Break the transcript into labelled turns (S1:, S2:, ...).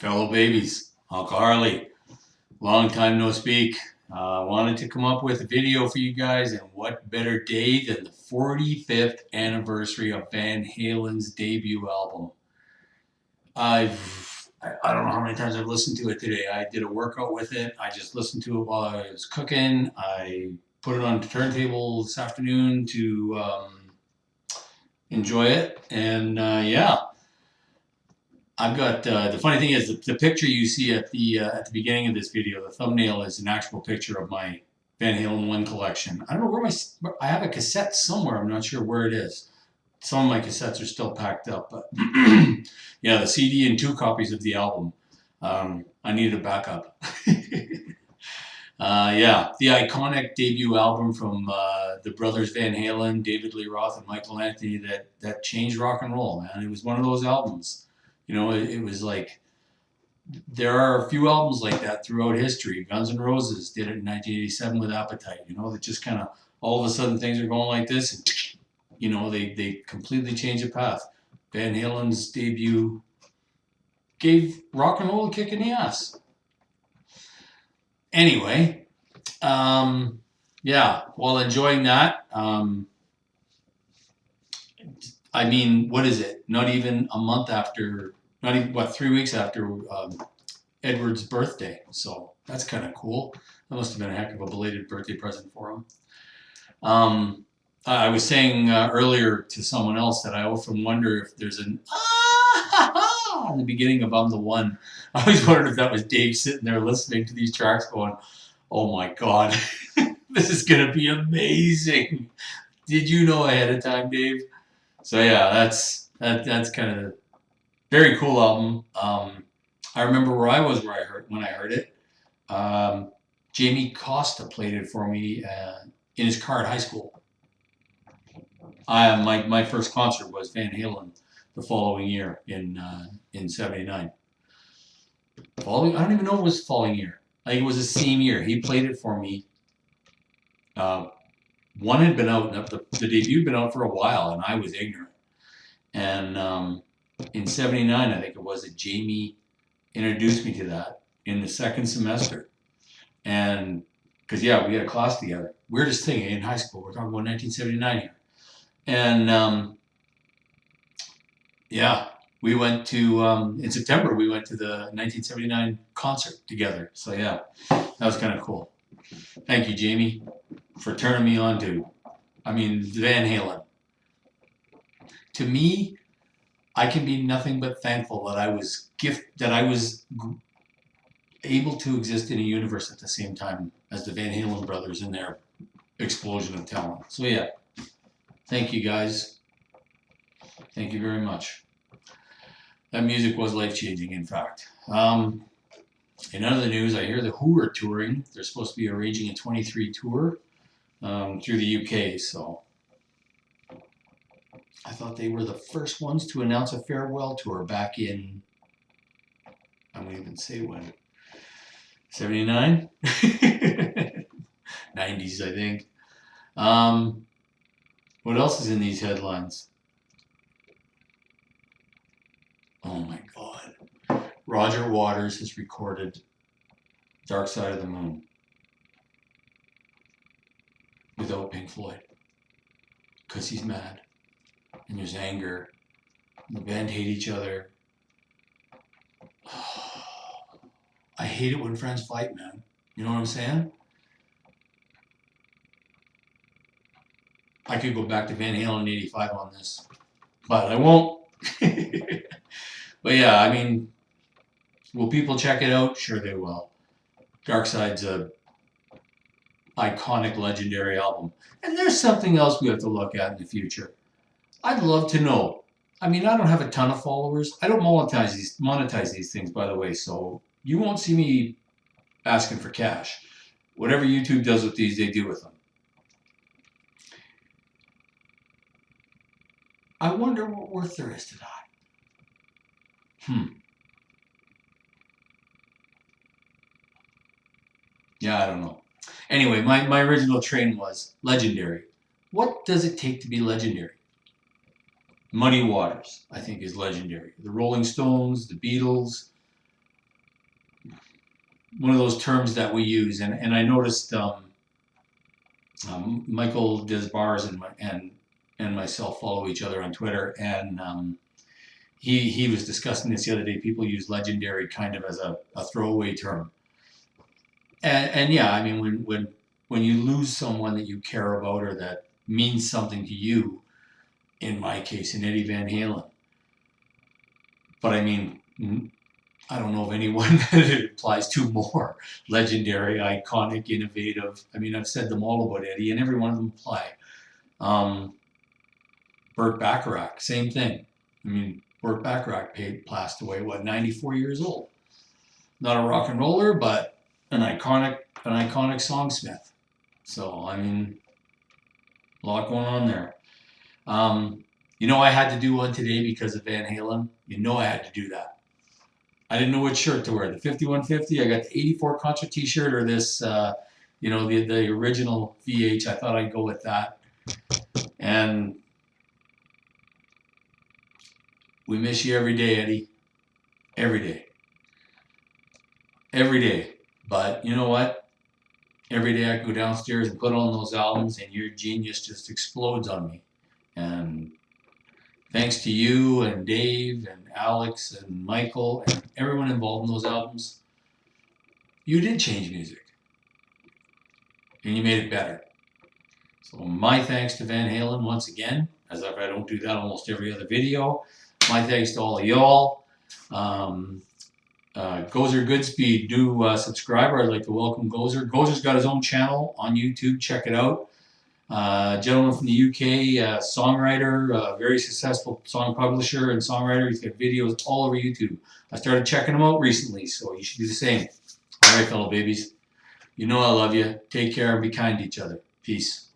S1: Fellow babies, Uncle Harley, long time no speak. Wanted to come up with a video for you guys, and what better day than the 45th anniversary of Van Halen's debut album. I don't know how many times I've listened to it today. I did a workout with it. I just listened to it while I was cooking. I put it on the turntable this afternoon to enjoy it, and yeah. I've got the funny thing is the picture you see at the beginning of this video, the thumbnail is an actual picture of my Van Halen 1 collection. I don't know I have a cassette somewhere. I'm not sure where it is. Some of my cassettes are still packed up, but yeah, the CD and 2 copies of the album. I needed a backup. Yeah, the iconic debut album from the brothers Van Halen, David Lee Roth, and Michael Anthony that changed rock and roll, man. It was one of those albums. You know, it was like, there are a few albums like that throughout history. Guns N' Roses did it in 1987 with Appetite. You know, that just kind of all of a sudden things are going like this, and you know, they completely changed the path. Van Halen's debut gave rock and roll a kick in the ass. Anyway, yeah, while enjoying that, I mean, what is it? Not even a month after, not even, what, 3 weeks after Edward's birthday. So that's kind of cool. That must have been a heck of a belated birthday present for him. I was saying earlier to someone else that I often wonder if there's an in the beginning of I'm the One. I always wondered if that was Dave sitting there listening to these tracks going, oh my God, this is going to be amazing. Did you know ahead of time, Dave? So yeah, that's kind of a very cool album. I remember where I was when I heard it. Jamie Costa played it for me in his car at high school. My first concert was Van Halen the following year in '79. I don't even know if it was the following year. I think it was the same year. He played it for me. One had been out, the debut had been out for a while, and I was ignorant. And in '79, I think it was that Jamie introduced me to that in the second semester. And because, yeah, we had a class together. Weirdest thing in high school. We're talking about 1979 here. And yeah, we went to, in September, we went to the 1979 concert together. So yeah, that was kind of cool. Thank you, Jamie, for turning me on to, Van Halen. To me, I can be nothing but thankful that I was able to exist in a universe at the same time as the Van Halen brothers in their explosion of talent. So yeah, thank you guys. Thank you very much. That music was life-changing, in fact. In other news, I hear the Who are touring. They're supposed to be arranging a 23 tour through the UK, so I thought they were the first ones to announce a farewell tour back in, I won't even say when, 79? 90s, I think. What else is in these headlines? Oh my God. Roger Waters has recorded Dark Side of the Moon without Pink Floyd because he's mad and there's anger. The band hate each other. I hate it when friends fight, man. You know what I'm saying? I could go back to Van Halen '85 on this, but I won't. But yeah, will people check it out? Sure they will. Dark Side's a iconic, legendary album. And there's something else we have to look at in the future. I'd love to know. I don't have a ton of followers. I don't monetize these things, by the way, so you won't see me asking for cash. Whatever YouTube does with these, they do with them. I wonder what worth there is to that. Yeah, I don't know. Anyway, my original train was legendary. What does it take to be legendary? Muddy Waters, I think, is legendary. The Rolling Stones, the Beatles, one of those terms that we use, and I noticed Michael Desbars and myself follow each other on Twitter, and he was discussing this the other day. People use legendary kind of as a throwaway term, and yeah, I mean when you lose someone that you care about or that means something to you, in my case, in Eddie Van Halen. But I mean, I don't know of anyone that it applies to more. Legendary, iconic, innovative. I mean, I've said them all about Eddie, and every one of them apply. Burt Bacharach, same thing. I mean, Burt Bacharach passed away, what, 94 years old. Not a rock and roller, but an iconic songsmith. So, I mean, a lot going on there. You know, I had to do one today because of Van Halen. You know, I had to do that. I didn't know what shirt to wear. The 5150. I got the 84 concert T-shirt or this, you know, the original VH. I thought I'd go with that. And we miss you every day, Eddie. Every day. Every day. But you know what? Every day I can go downstairs and put on those albums, and your genius just explodes on me. And thanks to you and Dave and Alex and Michael and everyone involved in those albums, you did change music. And you made it better. So my thanks to Van Halen once again, as if I don't do that almost every other video. My thanks to all of y'all. Gozer Goodspeed, do subscribe. I'd like to welcome Gozer. Gozer's got his own channel on YouTube. Check it out. Gentleman from the UK, songwriter, very successful song publisher and songwriter. He's got videos all over YouTube. I started checking them out recently, so you should do the same. All right, fellow babies. You know I love you. Take care and be kind to each other. Peace.